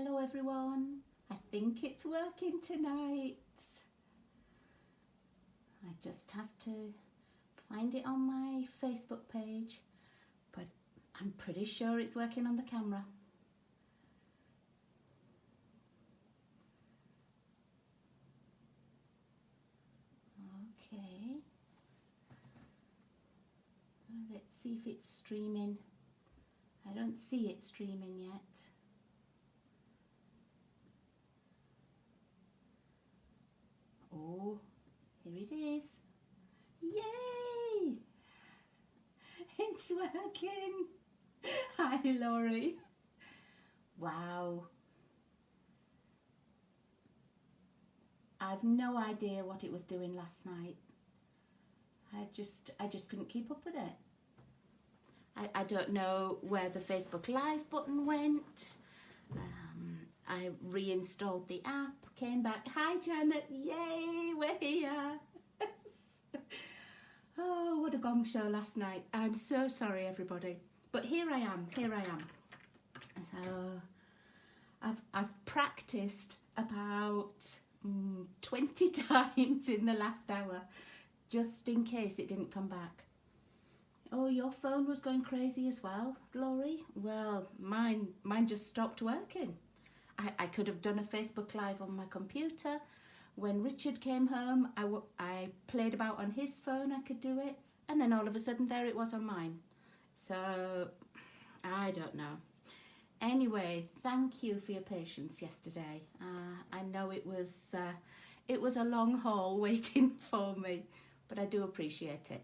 Hello everyone, I think it's working tonight. I just have to find it on my Facebook page, but I'm pretty sure it's working on the camera. Okay, let's see if it's streaming. I don't see it streaming yet. Oh, here it is. Yay! It's working. Hi, Laurie. Wow. I've no idea what it was doing last night. I just couldn't keep up with it. I don't know where the Facebook Live button went. I reinstalled the app, came back. Hi, Janet. Yay, we're here. Oh, what a gong show last night. I'm so sorry, everybody. But here I am. So I've practiced about 20 times in the last hour, just in case it didn't come back. Oh, your phone was going crazy as well, Laurie? Well, mine just stopped working. I could have done a Facebook Live on my computer. When Richard came home, I played about on his phone, I could do it, and then all of a sudden there it was on mine. So, I don't know. Anyway, thank you for your patience yesterday. I know it was a long haul waiting for me, but I do appreciate it.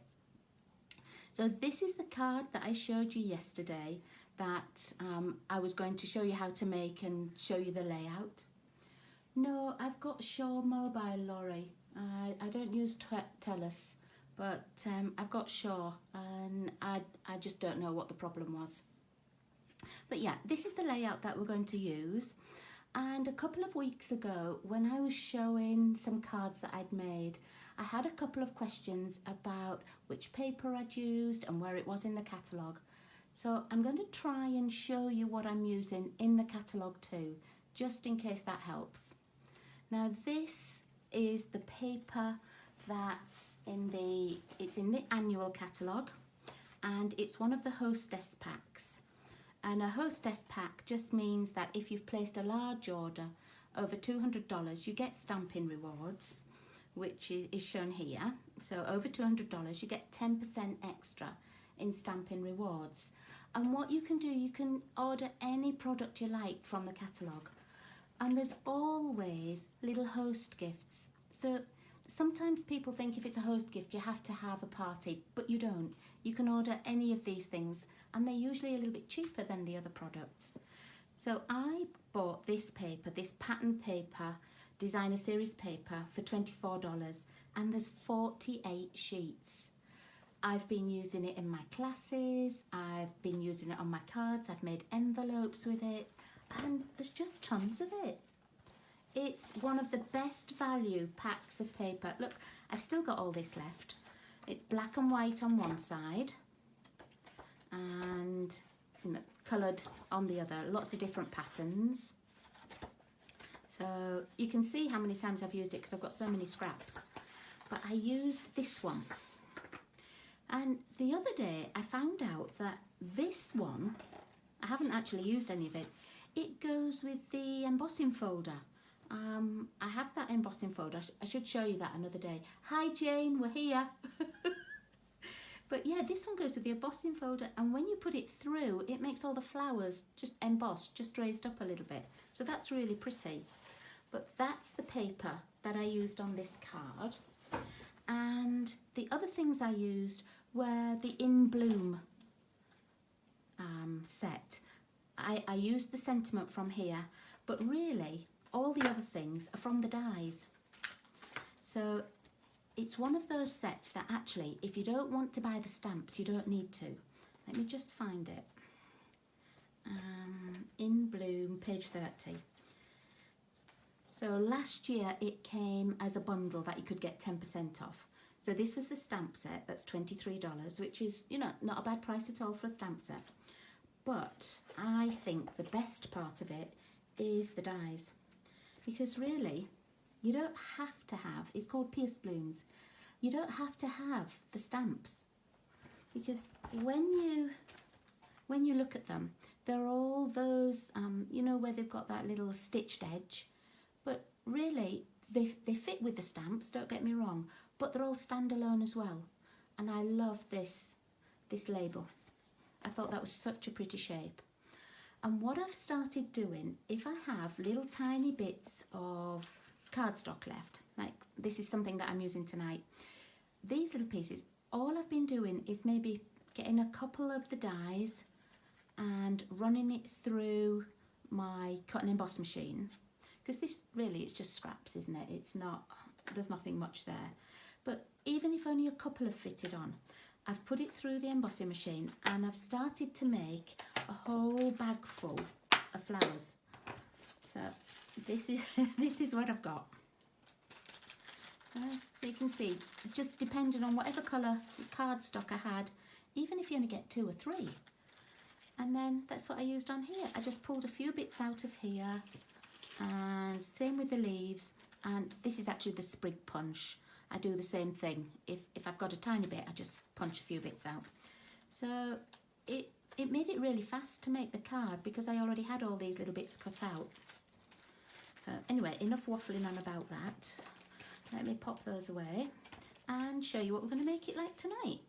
So this is the card that I showed you yesterday that I was going to show you how to make and show you the layout. No, I've got Shaw Mobile, Laurie. I don't use Telus, but I've got Shaw, and I just don't know what the problem was. But yeah, this is the layout that we're going to use. And a couple of weeks ago, when I was showing some cards that I'd made, I had a couple of questions about which paper I'd used and where it was in the catalogue. So I'm going to try and show you what I'm using in the catalogue too, just in case that helps. Now this is the paper that's in the annual catalogue, and it's one of the hostess packs. And a hostess pack just means that if you've placed a large order over $200, you get Stampin rewards, which is shown here. So over $200, you get 10% extra in Stampin rewards. And what you can do, you can order any product you like from the catalogue. And there's always little host gifts. So sometimes people think if it's a host gift, you have to have a party, but you don't. You can order any of these things, and they're usually a little bit cheaper than the other products. So I bought this paper, this pattern paper, designer series paper, for $24, and there's 48 sheets. I've been using it in my classes, I've been using it on my cards, I've made envelopes with it, and there's just tons of it. It's one of the best value packs of paper. Look, I've still got all this left. It's black and white on one side and coloured on the other, lots of different patterns. So you can see how many times I've used it because I've got so many scraps. But I used this one. And the other day I found out that this one, I haven't actually used any of it, it goes with the embossing folder. I have that embossing folder. I should show you that another day. Hi Jane, we're here. But yeah, this one goes with the embossing folder, and when you put it through, it makes all the flowers just embossed, just raised up a little bit. So that's really pretty. But that's the paper that I used on this card. And the other things I used were the In Bloom set. I used the sentiment from here, but really all the other things are from the dies. So it's one of those sets that actually, if you don't want to buy the stamps, you don't need to. Let me just find it. In Bloom, page 30. So last year it came as a bundle that you could get 10% off. So this was the stamp set, that's $23, which is, you know, not a bad price at all for a stamp set. But I think the best part of it is the dies. Because really, you don't have to have, it's called pierced blooms, you don't have to have the stamps. Because when you look at them, they're all those, you know, where they've got that little stitched edge. But really, they fit with the stamps, don't get me wrong, but they're all standalone as well. And I love this label. I thought that was such a pretty shape. And what I've started doing, if I have little tiny bits of cardstock left, like this is something that I'm using tonight, these little pieces, all I've been doing is maybe getting a couple of the dies and running it through my cut and emboss machine, because this really, it's just scraps, isn't it? It's not, there's nothing much there. But even if only a couple have fitted on, I've put it through the embossing machine and I've started to make a whole bag full of flowers. So this is this is what I've got. So you can see, just depending on whatever colour cardstock I had, even if you only get 2 or 3. And then that's what I used on here. I just pulled a few bits out of here, and same with the leaves. And this is actually the sprig punch. I do the same thing. If I've got a tiny bit, I just punch a few bits out. So it made it really fast to make the card because I already had all these little bits cut out. So anyway, enough waffling on about that. Let me pop those away and show you what we're going to make it like tonight.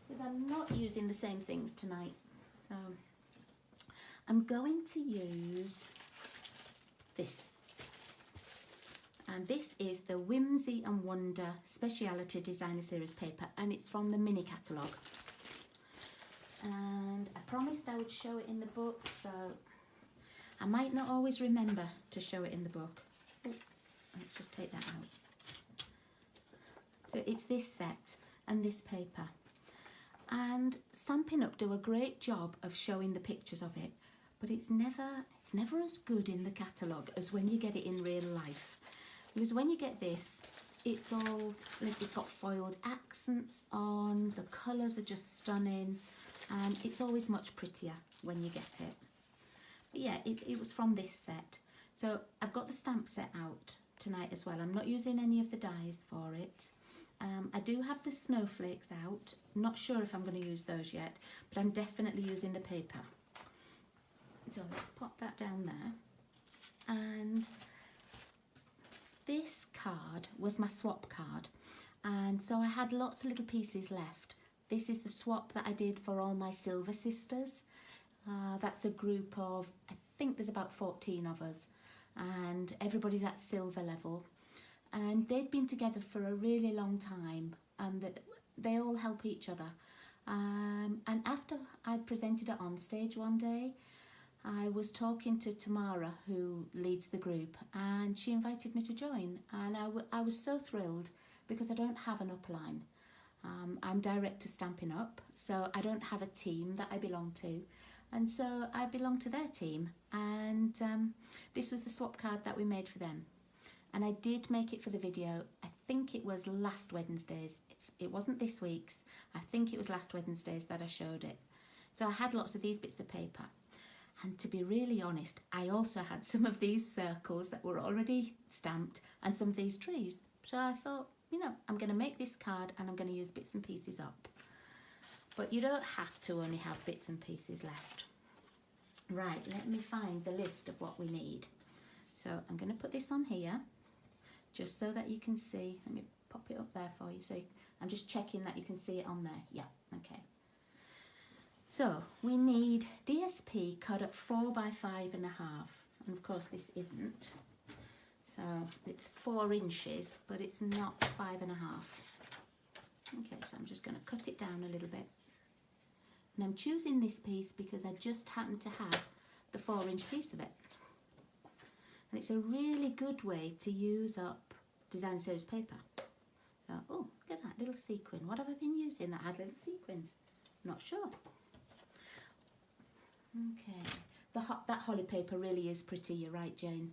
Because I'm not using the same things tonight. So I'm going to use this. And this is the Whimsy and Wonder Speciality Designer Series paper, and it's from the mini catalogue. And I promised I would show it in the book, so I might not always remember to show it in the book. Oh, let's just take that out. So it's this set and this paper. And Stampin' Up! Do a great job of showing the pictures of it, but it's never as good in the catalogue as when you get it in real life. Because when you get this, it's all, it's got foiled accents on, the colours are just stunning, and it's always much prettier when you get it. But yeah, it was from this set. So I've got the stamp set out tonight as well. I'm not using any of the dies for it. I do have the Snowflakes out. Not sure if I'm going to use those yet, but I'm definitely using the paper. So let's pop that down there. And this card was my swap card, and so I had lots of little pieces left. This is the swap that I did for all my Silver Sisters. That's a group of, I think there's about 14 of us, and everybody's at silver level. And they'd been together for a really long time, and they all help each other. And after I'd presented it on stage one day, I was talking to Tamara, who leads the group, and she invited me to join. And I was so thrilled because I don't have an upline. I'm direct to Stampin' Up, so I don't have a team that I belong to. And so I belong to their team. And this was the swap card that we made for them. And I did make it for the video. I think it was last Wednesday's. It wasn't this week's. I think it was last Wednesday's that I showed it. So I had lots of these bits of paper. And to be really honest, I also had some of these circles that were already stamped and some of these trees. So I thought, you know, I'm going to make this card and I'm going to use bits and pieces up. But you don't have to only have bits and pieces left. Right, let me find the list of what we need. So I'm going to put this on here, just so that you can see. Let me pop it up there for you. So I'm just checking that you can see it on there. Yeah, okay. So we need DSP cut at 4 by 5.5, and of course this isn't. So it's 4 inches, but it's not 5.5. Okay, so I'm just going to cut it down a little bit. And I'm choosing this piece because I just happen to have the 4-inch piece of it. And it's a really good way to use up Design Series paper. So, oh, look at that little sequin. What have I been using that had little sequins? Not sure. Okay, that holly paper really is pretty, you're right, Jane.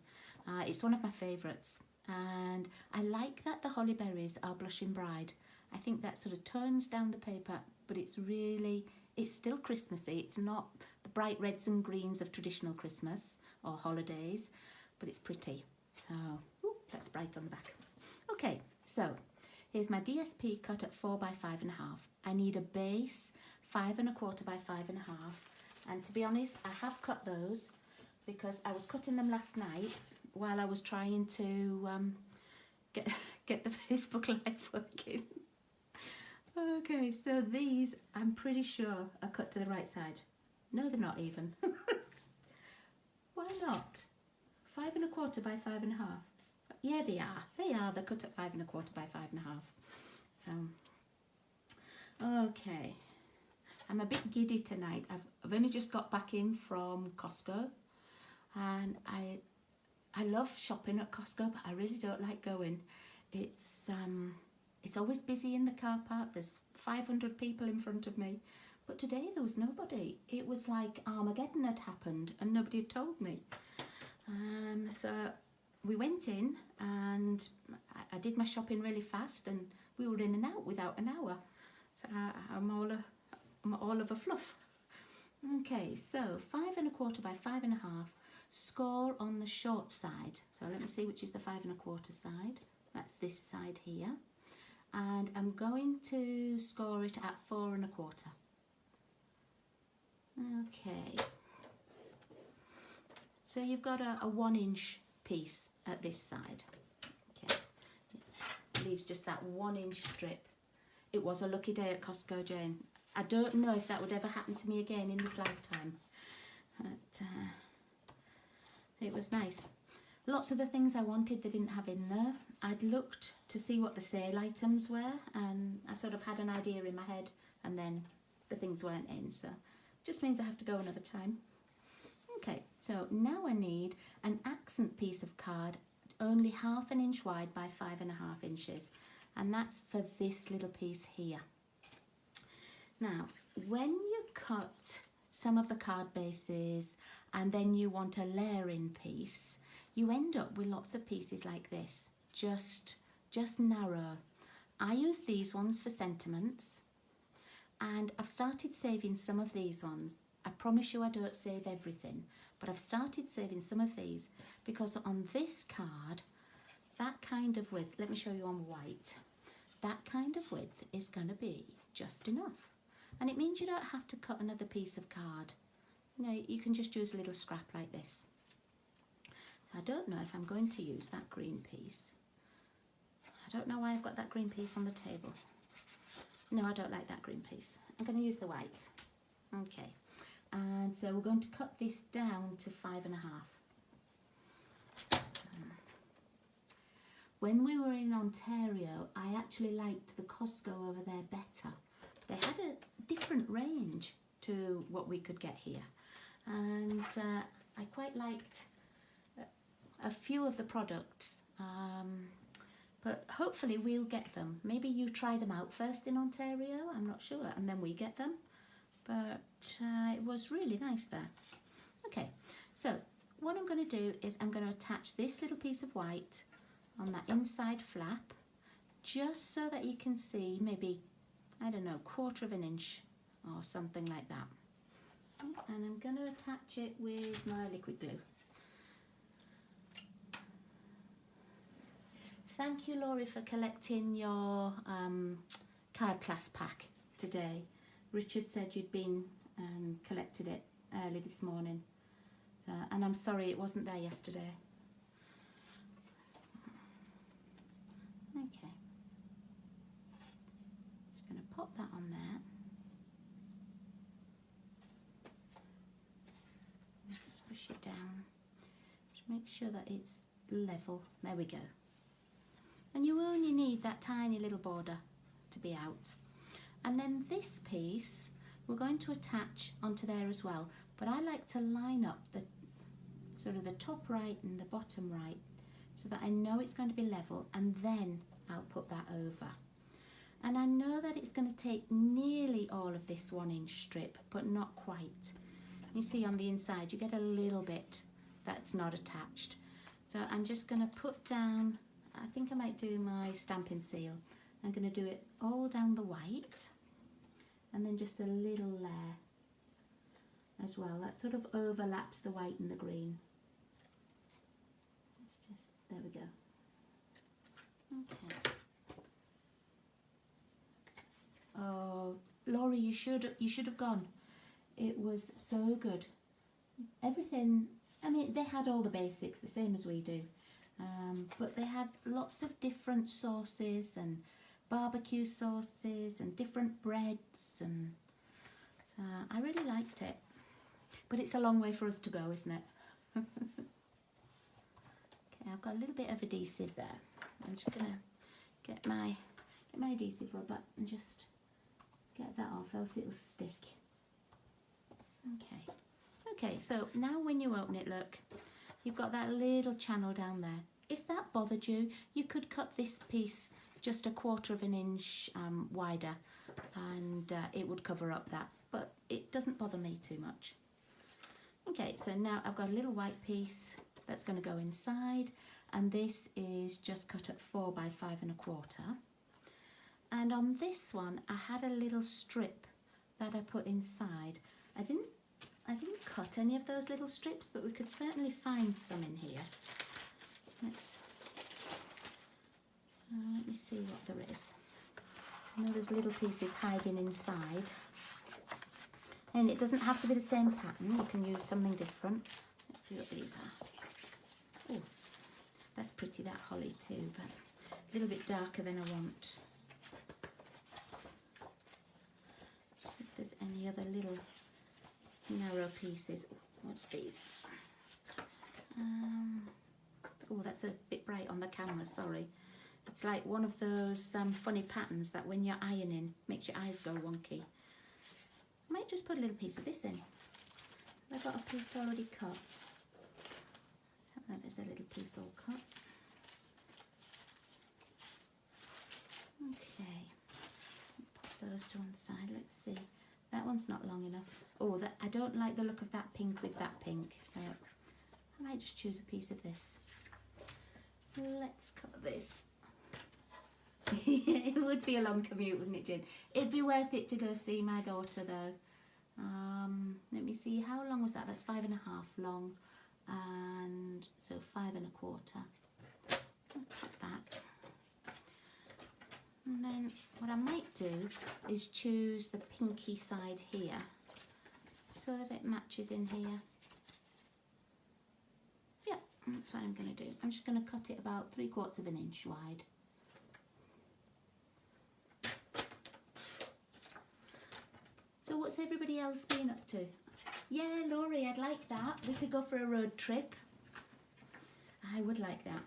It's one of my favourites, and I like that the holly berries are Blushing Bride, I think that sort of tones down the paper, but it's still Christmassy. It's not the bright reds and greens of traditional Christmas or holidays, but it's pretty. So that's bright on the back. Okay, so here's my DSP cut at 4 by 5.5. I need a base 5 1/4 by 5.5. And to be honest, I have cut those because I was cutting them last night while I was trying to get the Facebook Live working. Okay, so these, I'm pretty sure, are cut to the right side. No, they're not even. Why not? 5 1/4 by 5.5. Yeah, they are. They are. They're cut at 5 1/4 by 5.5. So, okay. I'm a bit giddy tonight. I've only just got back in from Costco, and I love shopping at Costco, but I really don't like going. It's always busy in the car park. There's 500 people in front of me, but today there was nobody. It was like Armageddon had happened, and nobody had told me. So we went in, and I did my shopping really fast, and we were in and out without an hour. So I'm all of a fluff. Okay, so 5 1/4 by 5.5. Score on the short side. So let me see which is the 5 1/4 side. That's this side here. And I'm going to score it at 4 1/4. Okay. So you've got a 1-inch piece at this side. Okay. Leaves just that 1-inch strip. It was a lucky day at Costco, Jane. I don't know if that would ever happen to me again in this lifetime. But it was nice. Lots of the things I wanted they didn't have in there. I'd looked to see what the sale items were, and I sort of had an idea in my head, and then the things weren't in, so just means I have to go another time. Okay, so now I need an accent piece of card, only 1/2 inch wide by 5.5 inches, and that's for this little piece here. Now, when you cut some of the card bases and then you want a layering piece, you end up with lots of pieces like this, just narrow. I use these ones for sentiments, and I've started saving some of these ones. I promise you I don't save everything, but I've started saving some of these because on this card, that kind of width, let me show you on white, that kind of width is going to be just enough. And it means you don't have to cut another piece of card. No, you can just use a little scrap like this. So I don't know if I'm going to use that green piece. I don't know why I've got that green piece on the table. No, I don't like that green piece. I'm going to use the white. Okay. And so we're going to cut this down to 5.5. When we were in Ontario, I actually liked the Costco over there better. They had a different range to what we could get here, and I quite liked a few of the products, but hopefully we'll get them. Maybe you try them out first in Ontario, I'm not sure, and then we get them, but it was really nice there. Okay, so what I'm going to do is I'm going to attach this little piece of white on that inside flap, just so that you can see maybe, I don't know, 1/4 inch or something like that. And I'm going to attach it with my liquid glue. Thank you, Laurie, for collecting your card class pack today. Richard said you'd been and collected it early this morning. So, and I'm sorry it wasn't there yesterday. Okay. Just going to pop that on there. Swish it down. Just make sure that it's level. There we go. And you only need that tiny little border to be out. And then this piece we're going to attach onto there as well, but I like to line up the sort of the top right and the bottom right so that I know it's going to be level, and then I'll put that over. And I know that it's going to take nearly all of this 1-inch strip, but not quite. You see on the inside you get a little bit that's not attached. So I'm just going to put down, I think I might do my Stampin' seal I'm going to do it all down the white, and then just a little layer as well. That sort of overlaps the white and the green. Let's just, there we go. Okay. Oh, Laurie, you should have gone. It was so good. Everything, I mean, they had all the basics, the same as we do. But they had lots of different sauces and barbecue sauces and different breads, and so I really liked it. But it's a long way for us to go, isn't it? Okay, I've got a little bit of adhesive there. I'm just gonna get my adhesive rubber and just get that off, else it'll stick. Okay, so now when you open it, look, you've got that little channel down there. If that bothered you, you could cut this piece just 1/4 of an inch wider, and it would cover up that, but it doesn't bother me too much. Okay, so now I've got a little white piece that's going to go inside, and this is just cut at 4 by 5 1/4. And on this one, I had a little strip that I put inside. I didn't cut any of those little strips, but we could certainly find some in here. Let me see what there is. I know there's little pieces hiding inside. And it doesn't have to be the same pattern. You can use something different. Let's see what these are. Oh, that's pretty, that holly too, but a little bit darker than I want. See if there's any other little narrow pieces. What's these? Oh, that's a bit bright on the camera, sorry. It's like one of those funny patterns that when you're ironing makes your eyes go wonky. I might just put a little piece of this in. I've got a piece already cut. Let's hope that there's a little piece all cut. Okay, put those to one side. Let's see. That one's not long enough. Oh, that, I don't like the look of that pink with that pink, so I might just choose a piece of this. Let's cut this. It would be a long commute, wouldn't it, Jen? It'd be worth it to go see my daughter, though. Let me see, how long was that? That's 5 1/2 long, and so 5 1/4. I'll cut that. And then what I might do is choose the pinky side here, so that it matches in here. Yeah, that's what I'm going to do. I'm just going to cut it about 3/4 of an inch wide. So what's everybody else been up to? Yeah, Laurie, I'd like that. We could go for a road trip. I would like that.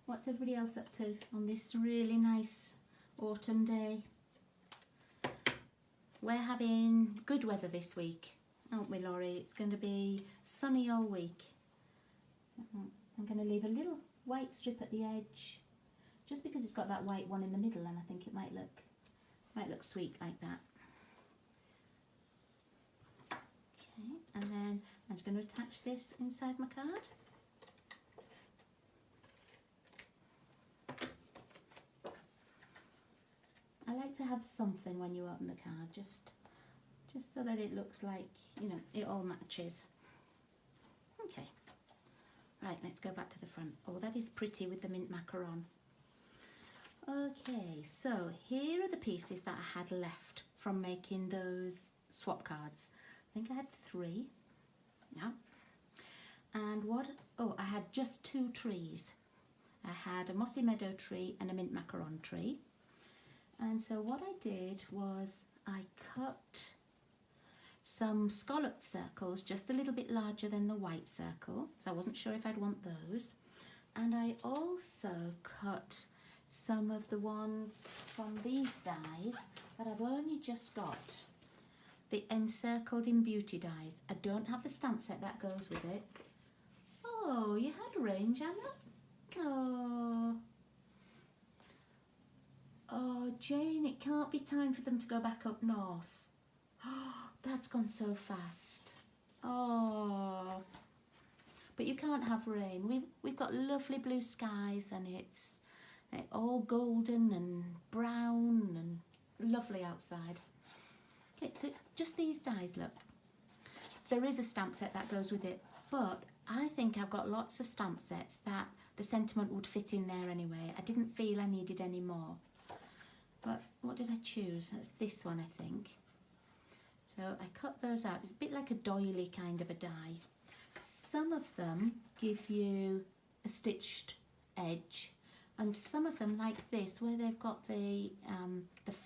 What's everybody else up to on this really nice autumn day? We're having good weather this week, aren't we, Laurie? It's going to be sunny all week. I'm going to leave a little white strip at the edge, just because it's got that white one in the middle, and I think it might look sweet like that. Okay, and then I'm just going to attach this inside my card. I like to have something when you open the card, just so that it looks like, you know, it all matches. Okay, right, let's go back to the front. Oh, that is pretty with the mint macaron. Okay, so here are the pieces that I had left from making those swap cards. I think I had 3. Yeah. And I had just 2 trees. I had a mossy meadow tree and a mint macaron tree. And so what I did was I cut some scalloped circles just a little bit larger than the white circle, so I wasn't sure if I'd want those. And I also cut some of the ones from these dies that I've only just got, the encircled in beauty dies. I don't have the stamp set that goes with it. Oh, you had range, Anna. Oh, Jane, it can't be time for them to go back up north. Oh, that's gone so fast. Oh, but you can't have rain. We've got lovely blue skies, and it's all golden and brown and lovely outside. Okay, so just these dies, look. There is a stamp set that goes with it, but I think I've got lots of stamp sets that the sentiment would fit in there anyway. I didn't feel I needed any more. But what did I choose? That's this one, I think. So I cut those out. It's a bit like a doily kind of a die. Some of them give you a stitched edge, and some of them, like this, where they've got the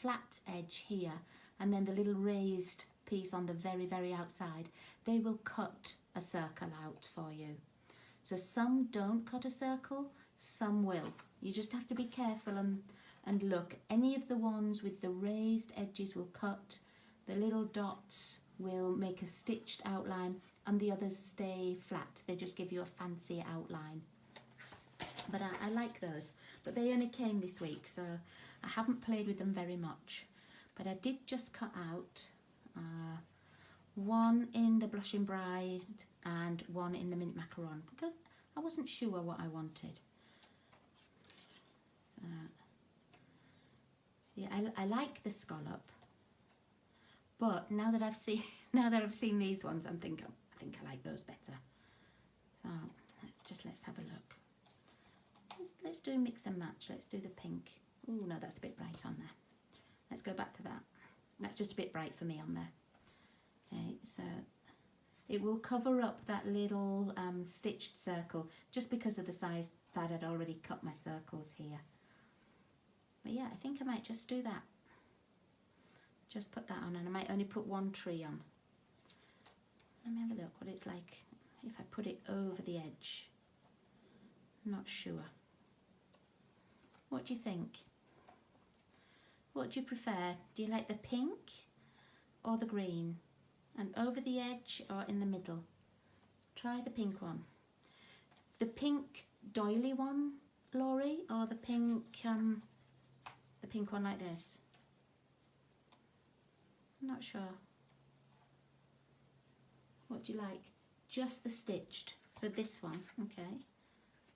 flat edge here, and then the little raised piece on the very, very outside, they will cut a circle out for you. So some don't cut a circle, some will. You just have to be careful and look. Any of the ones with the raised edges will cut, the little dots will make a stitched outline, and the others stay flat. They just give you a fancy outline. But I like those. But they only came this week, so I haven't played with them very much. But I did just cut out one in the Blushing Bride and one in the Mint Macaron, because I wasn't sure what I wanted. So, see, I like the scallop, but now that I've seen these ones, I think I like those better. So let's have a look. Let's do mix and match. Let's do the pink. Oh no, that's a bit bright on there. Let's go back to that. That's just a bit bright for me on there. Okay, so it will cover up that little stitched circle just because of the size that I'd already cut my circles here. But yeah, I think I might just do that. Just put that on, and I might only put one tree on. Let me have a look what it's like if I put it over the edge. I'm not sure. What do you think? What do you prefer? Do you like the pink or the green? And over the edge or in the middle? Try the pink one. The pink doily one, Laurie, or the pink one like this? I'm not sure. What do you like? Just the stitched. So this one, okay.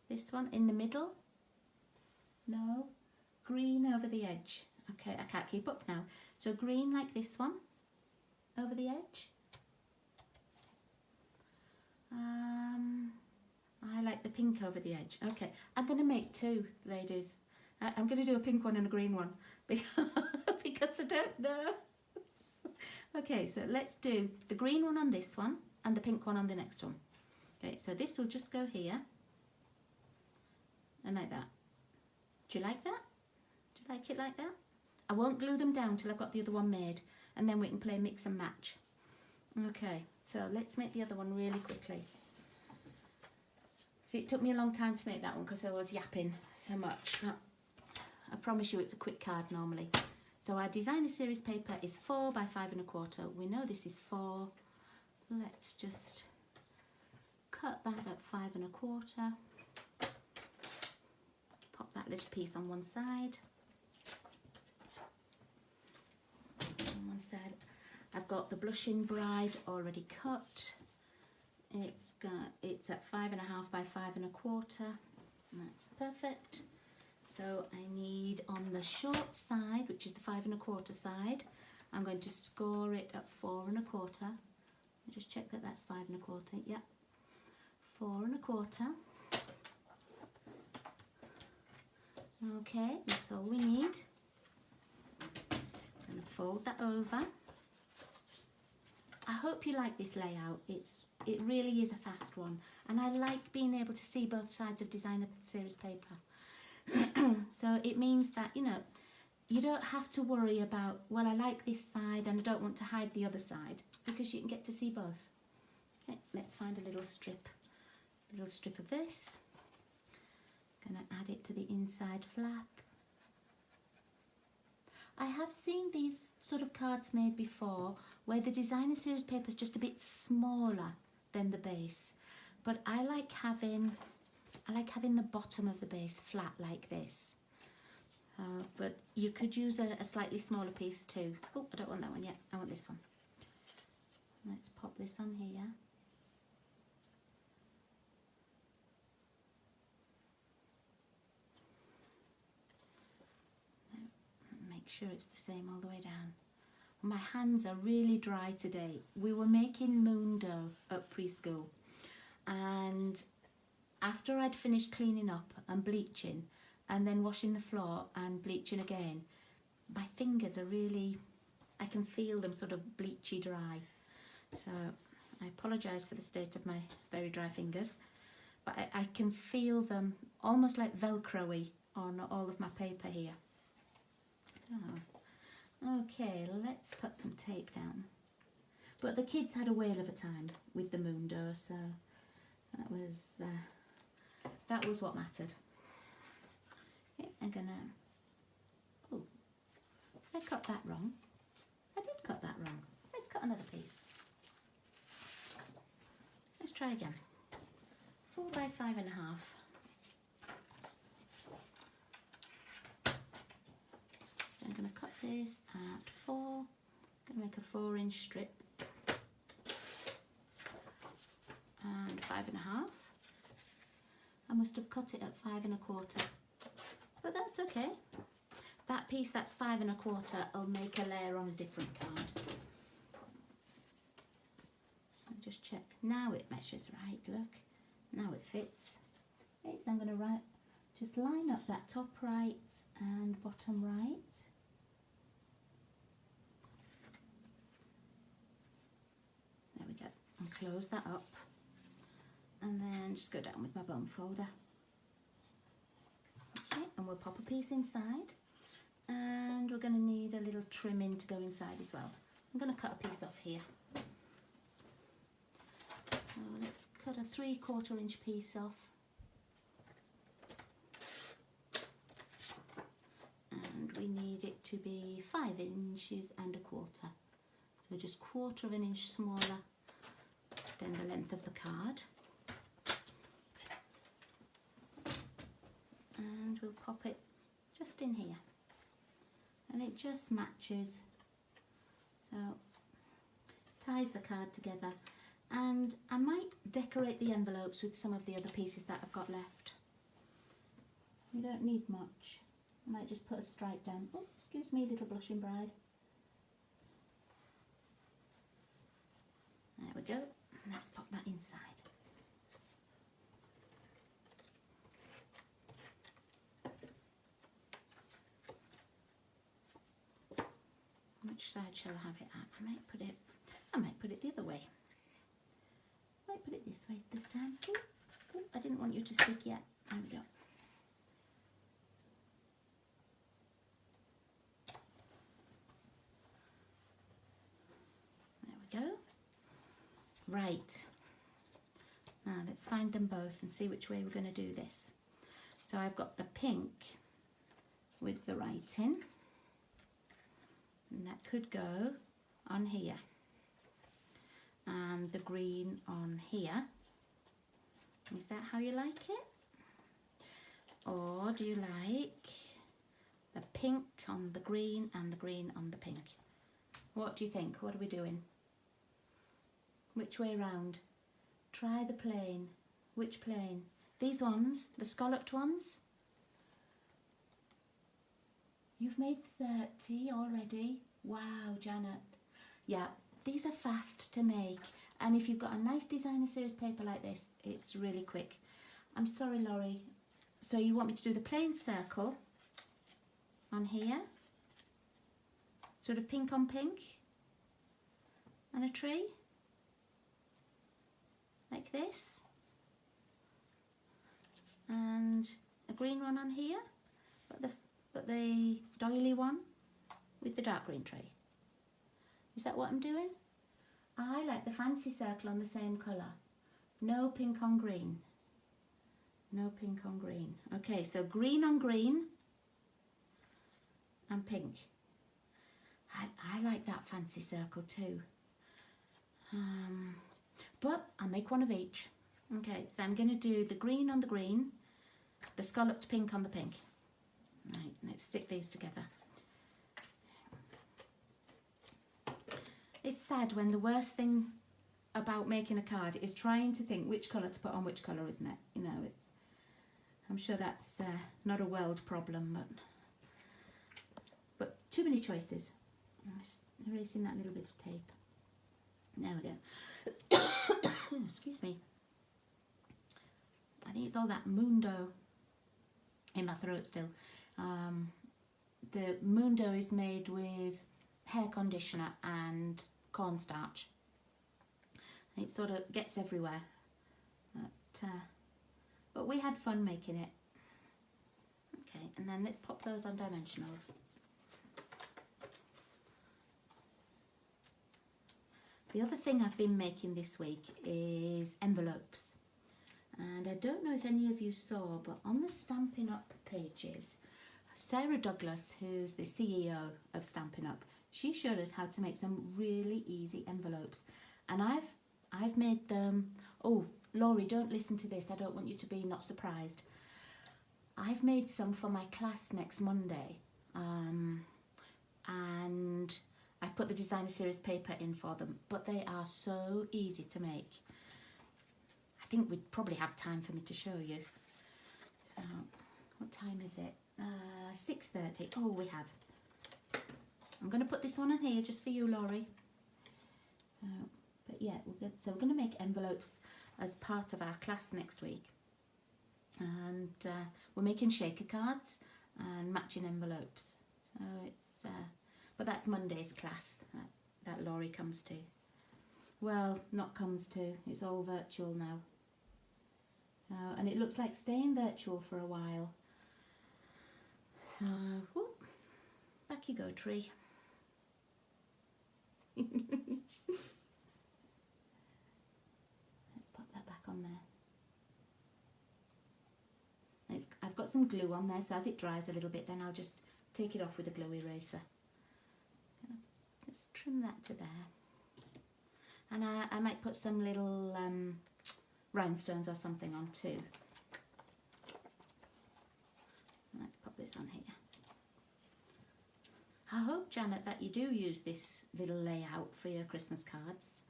This one in the middle? No. Green over the edge. Okay, I can't keep up now. So green like this one over the edge. I like the pink over the edge. Okay, I'm going to make two, ladies. I'm going to do a pink one and a green one because I don't know. Okay, so let's do the green one on this one and the pink one on the next one. Okay, so this will just go here and like that. Do you like that? Do you like it like that? I won't glue them down till I've got the other one made, and then we can play mix and match. Okay, so let's make the other one really quickly. See, it took me a long time to make that one because I was yapping so much, but I promise you it's a quick card normally. So our designer series paper is 4 by 5 1/4. We know this is 4. Let's just cut that at 5 1/4. Pop that little piece on one side. On one side, I've got the Blushing Bride already cut. It's at 5 1/2 by 5 1/4. That's perfect. So I need on the short side, which is the 5 1/4 side, I'm going to score it at 4 1/4. Just check that that's 5 1/4. Yep, 4 1/4. Okay, that's all we need. I'm going to fold that over. I hope you like this layout. It really is a fast one, and I like being able to see both sides of designer series paper. So it means that, you know, you don't have to worry about, well, I like this side and I don't want to hide the other side, because you can get to see both. Okay, let's find a little strip of this. Gonna add it to the inside flap. I have seen these sort of cards made before where the designer series paper is just a bit smaller than the base, but I like having the bottom of the base flat like this. But you could use a slightly smaller piece too. Oh, I don't want that one yet. I want this one. Let's pop this on here. Make sure it's the same all the way down. My hands are really dry today. We were making moon dough at preschool, and after I'd finished cleaning up and bleaching and then washing the floor and bleaching again, my fingers are really, I can feel them sort of bleachy dry. So I apologise for the state of my very dry fingers, but I can feel them almost like Velcro-y on all of my paper here. So, okay, let's put some tape down. But the kids had a whale of a time with the moon dough, so that was what mattered. Okay, I'm gonna, oh, I cut that wrong. I did cut that wrong. Let's cut another piece. Let's try again. 4 by 5.5. I'm going to cut this at 4. I'm going to make a 4-inch strip and 5.5. I must have cut it at 5 1/4, but that's okay. That piece that's 5 1/4 will make a layer on a different card. I'll just check. Now it measures right. Look, now it fits. Okay, so I'm going to just line up that top right and bottom right. There we go. And close that up. And then just go down with my bone folder. Okay, and we'll pop a piece inside. And we're going to need a little trimming to go inside as well. I'm going to cut a piece off here. So let's cut a 3/4 inch piece off. And we need it to be 5 inches and 1/4. So just 1/4 inch smaller than the length of the card. And we'll pop it just in here. And it just matches, so ties the card together. And I might decorate the envelopes with some of the other pieces that I've got left. We don't need much. I might just put a stripe down. Oh, excuse me, little blushing bride. There we go. Let's pop that inside. Which side shall I have it at? I might put it the other way. I might put it this way this time. Ooh, ooh, I didn't want you to stick yet. There we go. There we go. Right. Now let's find them both and see which way we're going to do this. So I've got the pink with the writing. And that could go on here, and the green on here. Is that how you like it? Or do you like the pink on the green and the green on the pink? What do you think? What are we doing? Which way round? Try the plain. Which plain? These ones, the scalloped ones? You've made 30 already. Wow, Janet. Yeah, these are fast to make. And if you've got a nice designer series paper like this, it's really quick. I'm sorry, Laurie. So you want me to do the plain circle on here? Sort of pink on pink? And a tree? Like this? And a green one on here? But the doily one with the dark green tray. Is that what I'm doing? I like the fancy circle on the same colour. No pink on green. No pink on green. Okay, so green on green and pink. I like that fancy circle too. But I'll make one of each. Okay, so I'm going to do the green on the green, the scalloped pink on the pink. Right, let's stick these together. It's sad when the worst thing about making a card is trying to think which colour to put on which colour, isn't it? You know, I'm sure that's not a world problem, but too many choices. I'm just erasing that little bit of tape. There we go. Excuse me. I think it's all that Mundo in my throat still. The Mundo is made with hair conditioner and cornstarch. And it sort of gets everywhere. But we had fun making it. Okay, and then let's pop those on dimensionals. The other thing I've been making this week is envelopes. And I don't know if any of you saw, but on the Stampin' Up pages, Sara Douglas, who's the CEO of Stampin' Up, she showed us how to make some really easy envelopes. And I've made them. Oh, Laurie, don't listen to this. I don't want you to be not surprised. I've made some for my class next Monday. And I've put the designer series paper in for them, but they are so easy to make. I think we'd probably have time for me to show you. What time is it? 6:30. Oh, we have. I'm going to put this one on here just for you, Laurie. But yeah, we're going to make envelopes as part of our class next week. And we're making shaker cards and matching envelopes. So it's, but that's Monday's class that Laurie comes to. Well, not comes to, it's all virtual now. And it looks like staying virtual for a while. So, whoop, back you go, tree. Let's pop that back on there. I've got some glue on there, so as it dries a little bit, then I'll just take it off with a glue eraser. Just trim that to there. And I might put some little rhinestones or something on too. Let's pop this on here. I hope, Janet, that you do use this little layout for your Christmas cards.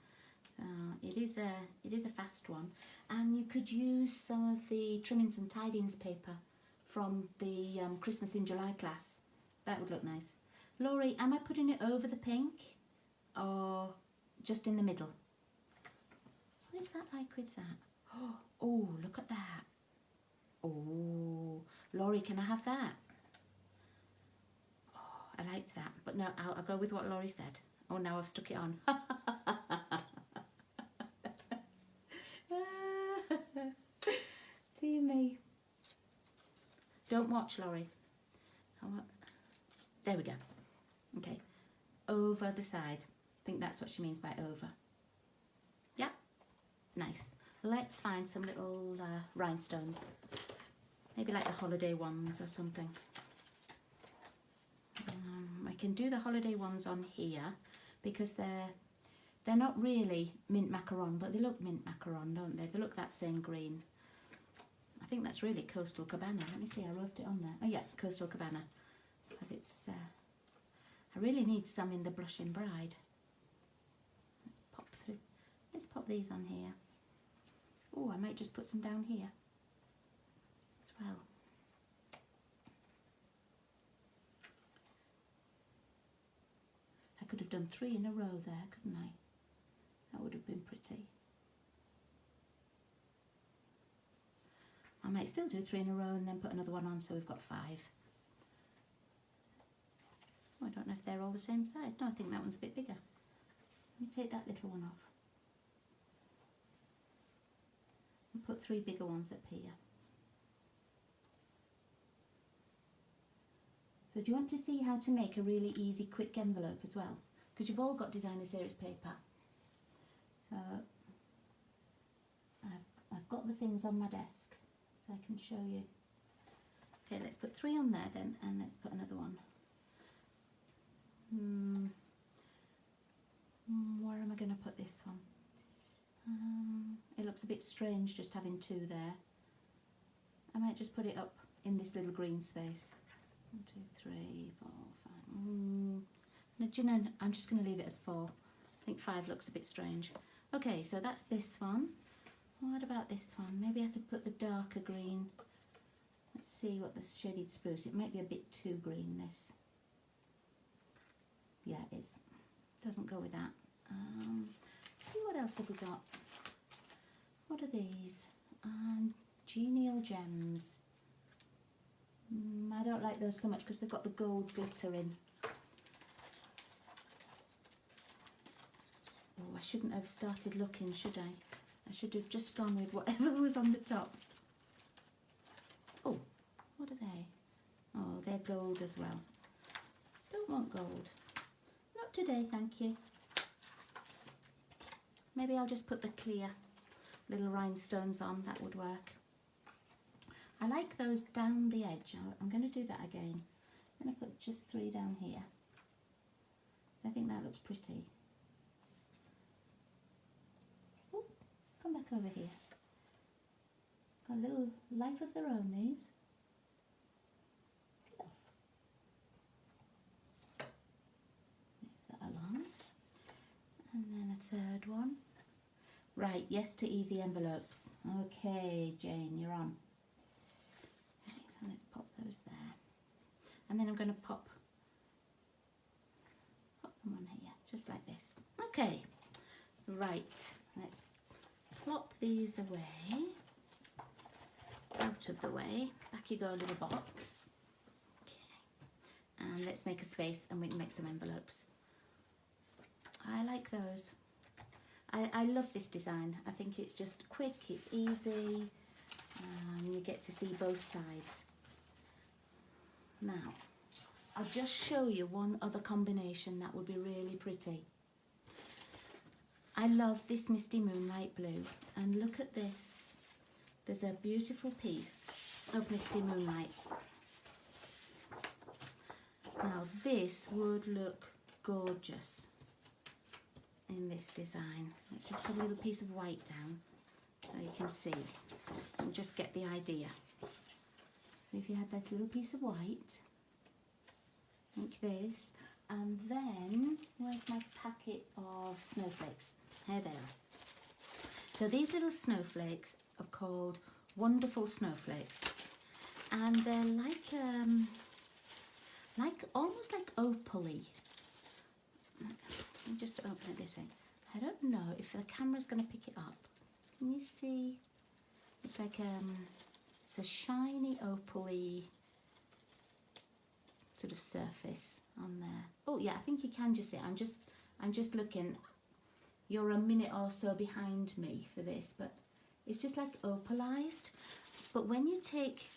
It is a fast one, and you could use some of the trimmings and tidings paper from the Christmas in July class. That would look nice. Laurie, am I putting it over the pink or just in the middle? What is that like with that? Oh, look at that. Oh, Laurie, can I have that? Oh, I liked that, but no, I'll go with what Laurie said. Oh, now I've stuck it on. Dear me. Don't watch, Laurie. There we go. Okay, over the side. I think that's what she means by over. Yeah, nice. Let's find some little rhinestones. Maybe like the holiday ones or something. I can do the holiday ones on here because they're not really mint macaron, but they look mint macaron, don't they? They look that same green. I think that's really Coastal Cabana. Let me see, I wrote it on there. Oh yeah, Coastal Cabana. But it's, I really need some in the Blushing Bride. Let's pop these on here. Oh, I might just put some down here as well. I could have done 3 in a row there, couldn't I? That would have been pretty. I might still do 3 in a row and then put another one on, so we've got 5. Oh, I don't know if they're all the same size. No, I think that one's a bit bigger. Let me take that little one off. And put 3 bigger ones up here. So do you want to see how to make a really easy, quick envelope as well? Because you've all got designer series paper. So I've got the things on my desk, so I can show you. Okay, let's put 3 on there then, and let's put another one. Where am I going to put this one? It looks a bit strange just having 2 there. I might just put it up in this little green space. 1, 2, 3, 4, 5. No, do you know, I'm just going to leave it as 4. I think 5 looks a bit strange. Okay, so that's this one. What about this one? Maybe I could put the darker green. Let's see what the shaded spruce. It might be a bit too green, this. Yeah, it is. Doesn't go with that. See what else have we got? What are these? Genial gems. I don't like those so much because they've got the gold glitter in. Oh, I shouldn't have started looking, should I? I should have just gone with whatever was on the top. Oh, what are they? Oh, they're gold as well. Don't want gold. Not today, thank you. Maybe I'll just put the clear little rhinestones on, that would work. I like those down the edge. I'm going to do that again. I'm going to put just 3 down here. I think that looks pretty. Oh, come back over here. Got a little life of their own, these. Get off. Move that along. And then a third one. Right, yes to easy envelopes. Okay, Jane, you're on. Okay, so let's pop those there. And then I'm going to pop them on here, just like this. Okay, right, let's plop these away, out of the way. Back you go, little box. Okay, and let's make a space and we can make some envelopes. I like those. I love this design. I think it's just quick, it's easy, you get to see both sides. Now, I'll just show you one other combination that would be really pretty. I love this Misty Moonlight Blue, and look at this. There's a beautiful piece of Misty Moonlight. Now this would look gorgeous in this design. Let's just put a little piece of white down so you can see and just get the idea. So if you had that little piece of white, like this, and then where's my packet of snowflakes? Here they are. So these little snowflakes are called Wonderful Snowflakes, and they're like almost like opal-y. Let me just open it this way. I don't know if the camera's going to pick it up. Can you see? It's like it's a shiny opal-y sort of surface on there. Oh yeah, I think you can just see it. I'm just looking. You're a minute or so behind me for this, but it's just like opalized. But when you take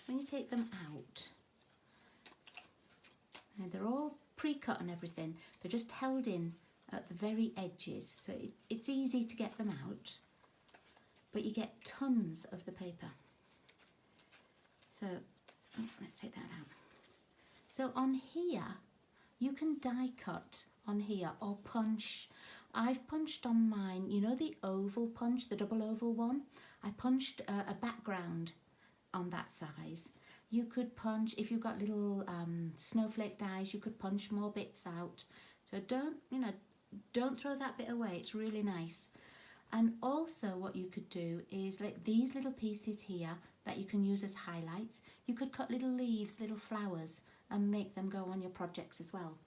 them out, and they're all pre-cut and everything, they're just held in at the very edges, so it's easy to get them out, but you get tons of the paper. So let's take that out. So on here you can die cut on here or punch. I've punched on mine, you know, the oval punch, the double oval one. I punched a background on that size. You could punch, if you've got little snowflake dies, you could punch more bits out. So don't throw that bit away, it's really nice. And also what you could do is like these little pieces here that you can use as highlights. You could cut little leaves, little flowers, and make them go on your projects as well.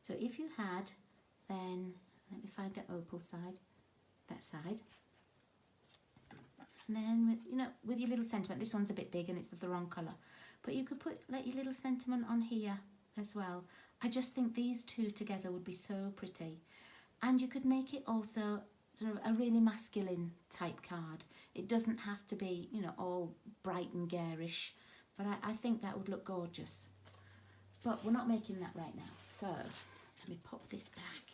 So if you had, then, let me find the opal side, that side. And then with your little sentiment, this one's a bit big and it's the wrong colour, but you could put like your little sentiment on here as well. I just think these two together would be so pretty. And you could make it also sort of a really masculine type card. It doesn't have to be, all bright and garish, but I think that would look gorgeous. But we're not making that right now, so let me pop this back.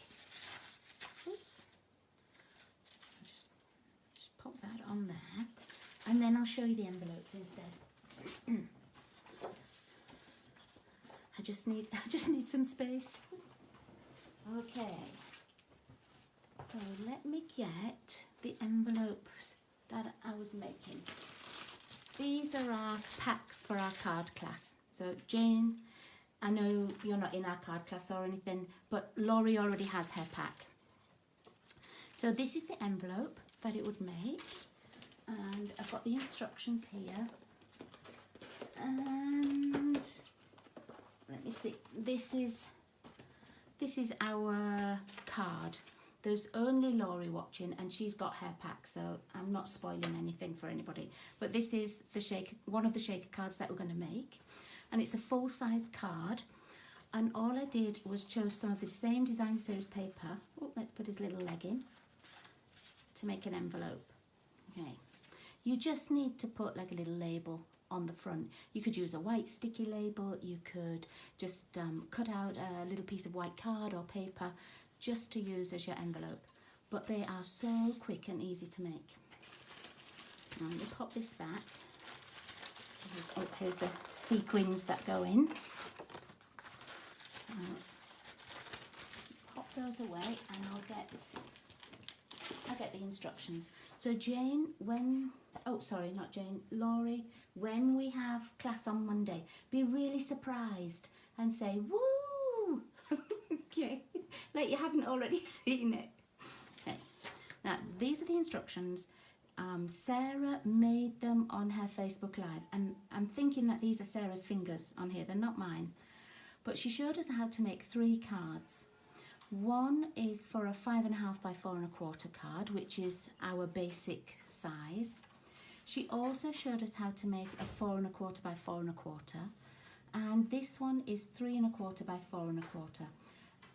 Just pop that on there, and then I'll show you the envelopes instead. I just need some space. Okay. So let me get the envelopes that I was making. These are our packs for our card class. So Jane, I know you're not in our card class or anything, but Laurie already has her pack. So this is the envelope that it would make, and I've got the instructions here. And let me see, this is this is our card. There's only Laurie watching and she's got her pack, so I'm not spoiling anything for anybody. But this is one of the shaker cards that we're going to make. And it's a full-size card. And all I did was chose some of the same design series paper. Oh, let's put his little leg in to make an envelope. Okay. You just need to put like a little label on the front. You could use a white sticky label. You could just cut out a little piece of white card or paper just to use as your envelope. But they are so quick and easy to make. I'm going to pop this back. Here's the sequins that go in. Pop those away and I'll get the instructions. So Jane, Laurie, when we have class on Monday, be really surprised and say, woo! Okay, like you haven't already seen it. Okay, now these are the instructions. Sarah made them on her Facebook Live, and I'm thinking that these are Sarah's fingers on here, they're not mine. But she showed us how to make 3 cards. One is for a 5.5 by 4.25 card, which is our basic size. She also showed us how to make a 4.25 by 4.25, and this one is 3.25 by 4.25.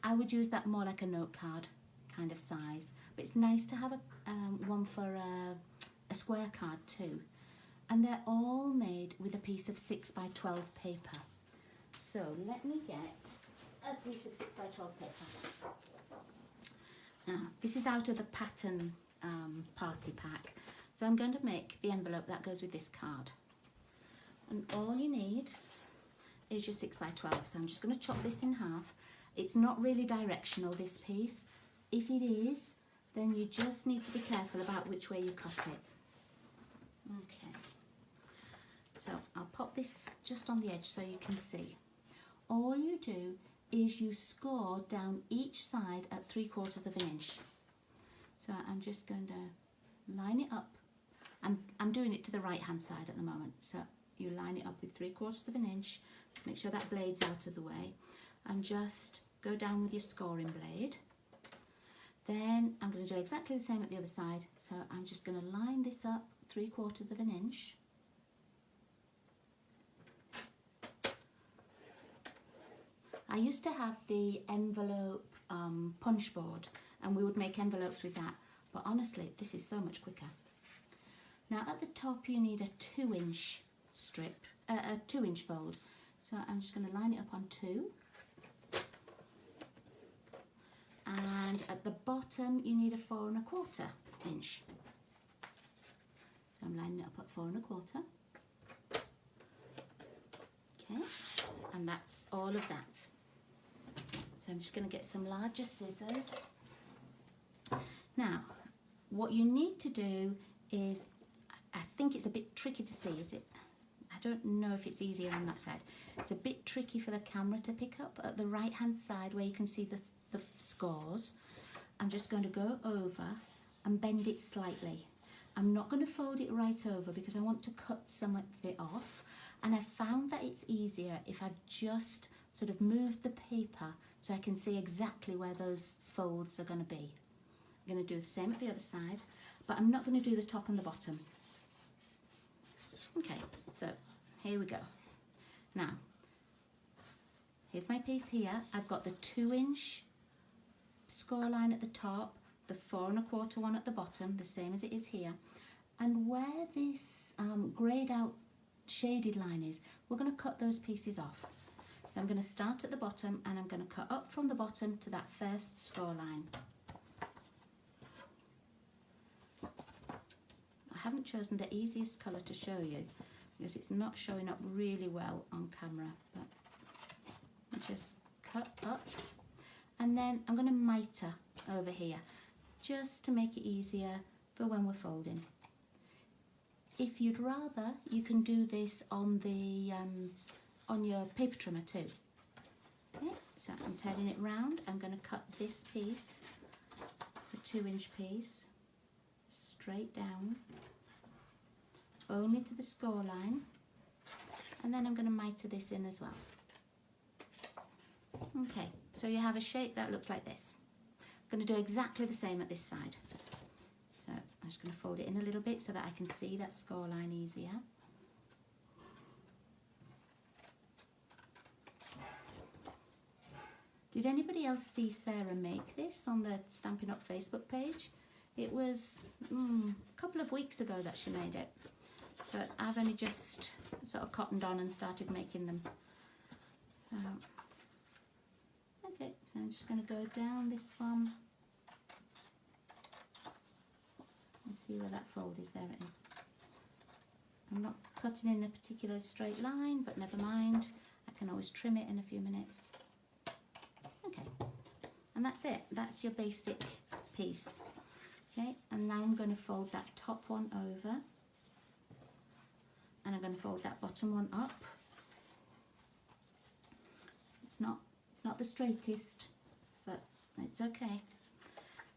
I would use that more like a note card kind of size, but it's nice to have one for a square card too. And they're all made with a piece of 6 by 12 paper. So let me get a piece of 6 by 12 paper. Now, this is out of the pattern party pack. So I'm going to make the envelope that goes with this card. And all you need is your 6 by 12. So I'm just going to chop this in half. It's not really directional, this piece. If it is, then you just need to be careful about which way you cut it. Okay. So I'll pop this just on the edge so you can see. All you do is you score down each side at 3/4 of an inch. So I'm just going to line it up. I'm doing it to the right hand side at the moment. So you line it up with 3/4 of an inch. Make sure that blade's out of the way. And just go down with your scoring blade. Then I'm going to do exactly the same at the other side. So I'm just going to line this up 3/4 of an inch. I used to have the envelope punch board, and we would make envelopes with that, but honestly this is so much quicker. Now at the top you need a 2-inch strip, a 2-inch fold. So I'm just going to line it up on 2. And at the bottom you need a 4.25 inch. So I'm lining it up at 4.25. Okay, and that's all of that. So I'm just going to get some larger scissors. Now, what you need to do is, I think it's a bit tricky to see, is it? I don't know if it's easier on that side. It's a bit tricky for the camera to pick up. At the right hand side where you can see the scores, I'm just going to go over and bend it slightly. I'm not going to fold it right over because I want to cut some of it off, and I found that it's easier if I've just sort of moved the paper so I can see exactly where those folds are going to be. I'm going to do the same at the other side, but I'm not going to do the top and the bottom. Okay, so here we go. Now, here's my piece here. I've got the 2-inch score line at the top, the 4.25 one at the bottom, the same as it is here. And where this greyed out shaded line is, we're going to cut those pieces off. So I'm going to start at the bottom and I'm going to cut up from the bottom to that first score line. I haven't chosen the easiest colour to show you because it's not showing up really well on camera, but I just cut up, and then I'm going to mitre over here just to make it easier for when we're folding. If you'd rather, you can do this on the on your paper trimmer too. Okay, so I'm turning it round. I'm going to cut this piece, the 2-inch piece, straight down, only to the score line, and then I'm going to mitre this in as well. Okay, So you have a shape that looks like this. I'm going to do exactly the same at this side. So I'm just going to fold it in a little bit so that I can see that score line easier. Did anybody else see Sara make this on the Stampin' Up Facebook page? It was a couple of weeks ago that she made it, but I've only just sort of cottoned on and started making them. Okay, so I'm just going to go down this one. Let's see where that fold is. There it is. I'm not cutting in a particular straight line, but never mind. I can always trim it in a few minutes. Okay, and that's it. That's your basic piece. Okay, and now I'm going to fold that top one over, and I'm going to fold that bottom one up. It's not the straightest, but it's okay.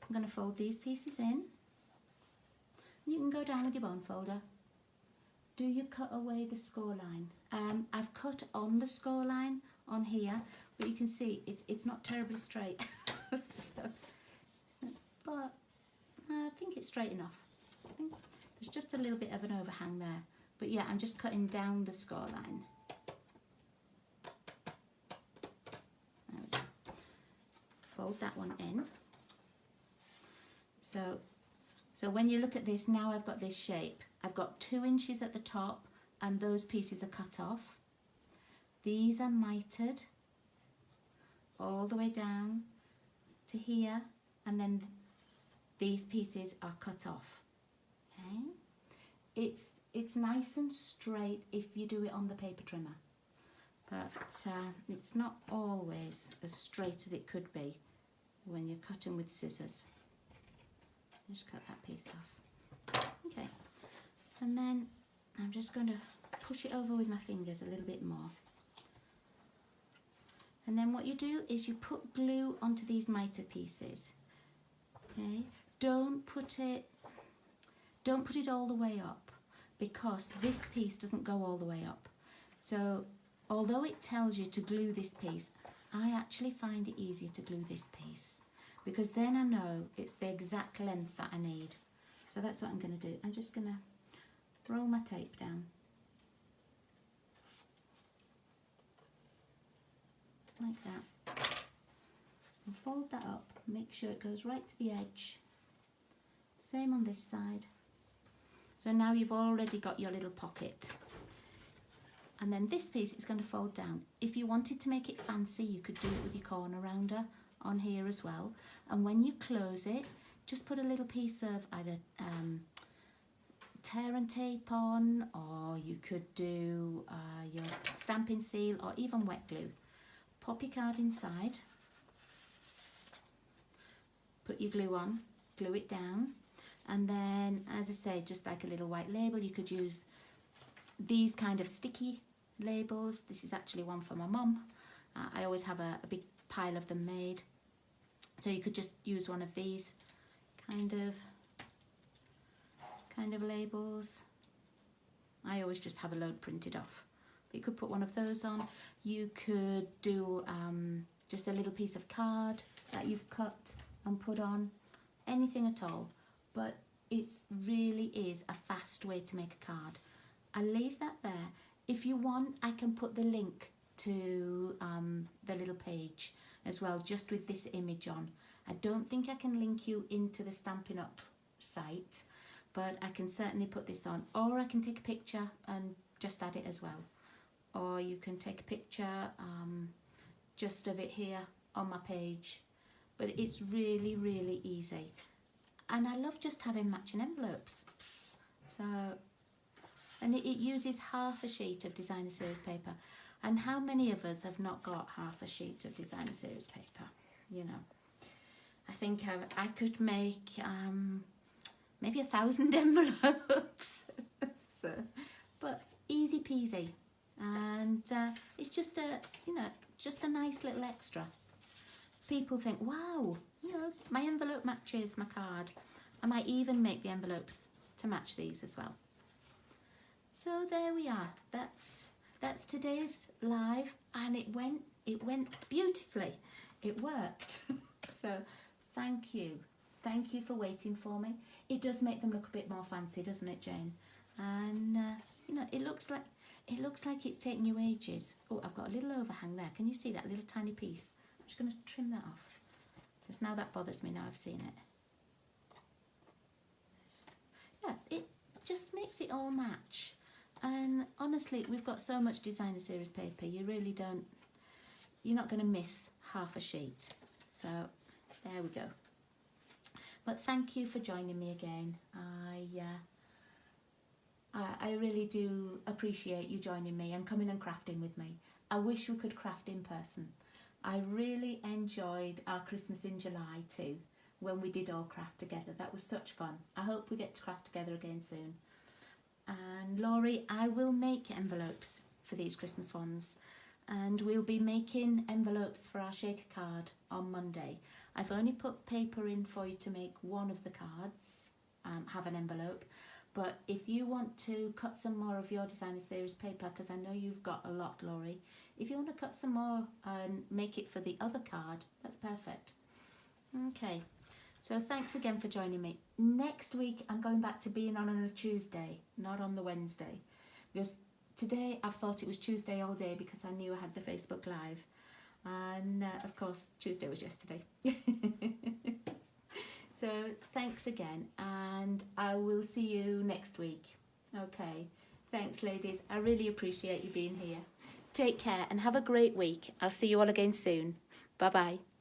I'm going to fold these pieces in. You can go down with your bone folder. Do you cut away the score line? I've cut on the score line on here, but you can see it's not terribly straight. But I think it's straight enough. I think there's just a little bit of an overhang there. But yeah, I'm just cutting down the score line. There we go. Fold that one in. So when you look at this, now I've got this shape. I've got 2 inches at the top and those pieces are cut off. These are mitered all the way down to here, and then these pieces are cut off. Okay, it's nice and straight if you do it on the paper trimmer, but it's not always as straight as it could be when you're cutting with scissors. Just cut that piece off. Okay, and then I'm just going to push it over with my fingers a little bit more. And then what you do is you put glue onto these mitered pieces. Okay, don't put it all the way up, because this piece doesn't go all the way up. So although it tells you to glue this piece, I actually find it easier to glue this piece, because then I know it's the exact length that I need. So that's what I'm going to do. I'm just going to roll my tape down. Like that. And fold that up. Make sure it goes right to the edge. Same on this side. So now you've already got your little pocket. And then this piece is going to fold down. If you wanted to make it fancy, you could do it with your corner rounder on here as well. And when you close it, just put a little piece of either tear and tape on, or you could do your Stampin' seal or even wet glue. Pop your card inside, put your glue on, glue it down, and then, as I say, just like a little white label, you could use these kind of sticky labels. This is actually one for my mum. I always have a big pile of them made. So you could just use one of these kind of labels. I always just have a load printed off. But you could put one of those on. You could do just a little piece of card that you've cut and put on. Anything at all. But it really is a fast way to make a card. I'll leave that there. If you want, I can put the link to the little page as well, just with this image on. I don't think I can link you into the Stampin' Up site, but I can certainly put this on. Or I can take a picture and just add it as well. Or you can take a picture just of it here on my page. But it's really, really easy. And I love just having matching envelopes. So, and it uses half a sheet of designer series paper. And how many of us have not got half a sheet of designer series paper? You know, I think I could make maybe 1,000 envelopes. So, but easy peasy. And it's just a nice little extra. People think, wow, my envelope matches my card. I might even make the envelopes to match these as well. So there we are. That's today's live, and it went beautifully. it worked. So thank you. Thank you for waiting for me. It does make them look a bit more fancy, doesn't it, Jane? And you know, it looks like it's taking you ages. Oh, I've got a little overhang there. Can you see that little tiny piece? I'm just going to trim that off, because now that bothers me now I've seen it. Yeah, it just makes it all match. And honestly, we've got so much designer series paper, you really don't, you're not going to miss half a sheet. So there we go. But thank you for joining me again. I really do appreciate you joining me and coming and crafting with me. I wish we could craft in person. I really enjoyed our Christmas in July too, when we did all craft together. That was such fun. I hope we get to craft together again soon. And Laurie, I will make envelopes for these Christmas ones, and we'll be making envelopes for our shaker card on Monday. I've only put paper in for you to make one of the cards have an envelope, but if you want to cut some more of your designer series paper, because I know you've got a lot, Laurie, if you want to cut some more and make it for the other card, that's perfect. Okay, so thanks again for joining me. Next week I'm going back to being on a Tuesday, not on the Wednesday, because today I've thought it was Tuesday all day because I knew I had the Facebook Live, and of course Tuesday was yesterday. So thanks again, and I will see you next week. Okay, thanks ladies, I really appreciate you being here. Take care and have a great week. I'll see you all again soon. Bye bye.